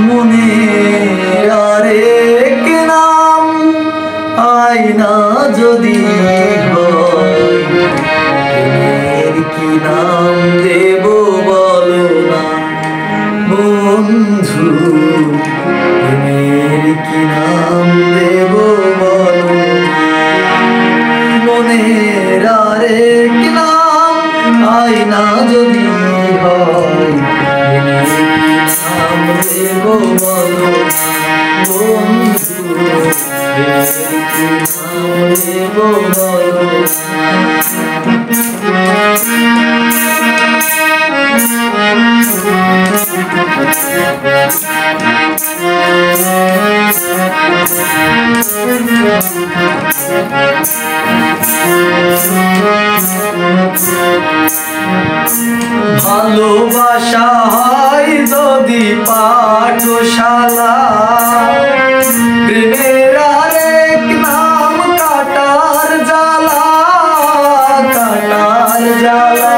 মনের আরেক নাম আয়না যদি হয়, প্রেমের কি নাম দেব বলো না বন্ধু, প্রেমের কি নাম দেব বলো। মনের আরেক নাম আয়না যদি হয়, নাম দেব বলো বন্ধু, নাম দেব বলো। ভালোবাসা হয় যদি পাঠশালা, প্রেমের আরেক নাম কাটার জ্বালা, কাটার জ্বালা।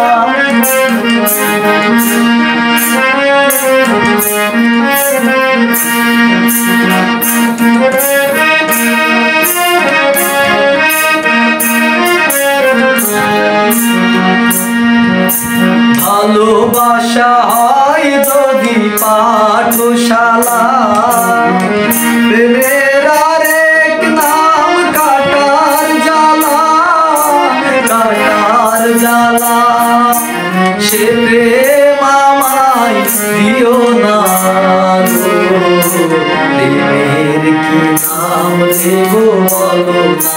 ভালোবাসা হয় যদি পাঠশালা, প্রেমের আরেক নাম কাটার জ্বালা, কাটার জ্বালা। সে প্রেম আমায় দিও না গো, প্রেমের কি নাম দেব বলো না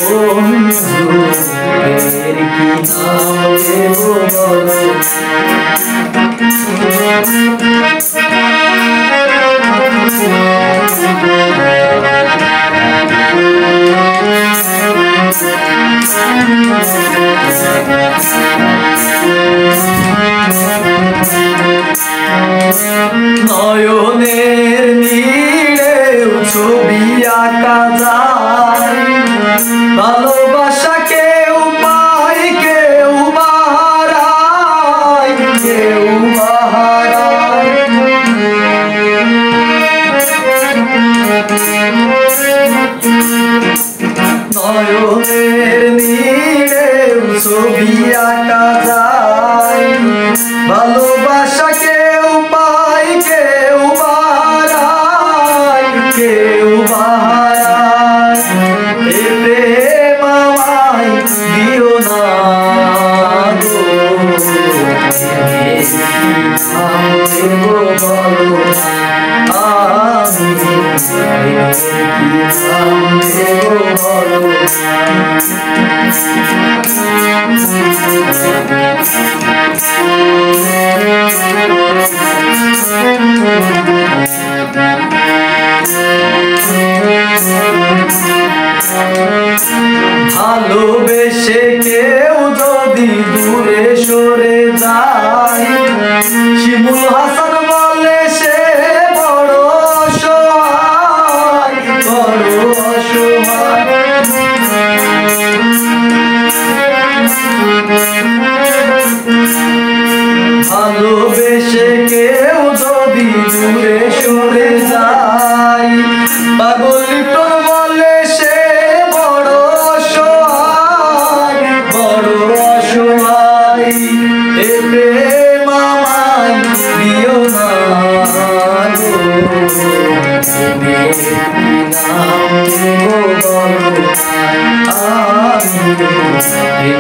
বন্ধু, প্রেমের কি নাম দেব বলো। নয়নের নীড়েও ছবি আঁকা যায়, ভালোবাসা কেউ পায় কেউ বাহারায়, কেউ বাহারায়। নয়নের নীড়েও ছবি আঁকা যায়, ভালোবাসা কেউ পায় কেউ বাহারায়, কেউ বাহারায়। এ প্রেম আমায় দিও না গো, নাম দেব বলো না আমি, নাম দেব বলো। ভালোবেসে কেউ যদি দূরে সরে যায়, শিমুল হাসান বলে সে বড় অসহায়, বড় অসহায়। ভালোবেসে কেউ যদি দূরে সরে যায়, পাগল লিটন বলে সে বড় অসহায়, বড় অসহায়। এ প্রেম আমায় দিও না গো, নাম দেব বলো আমি,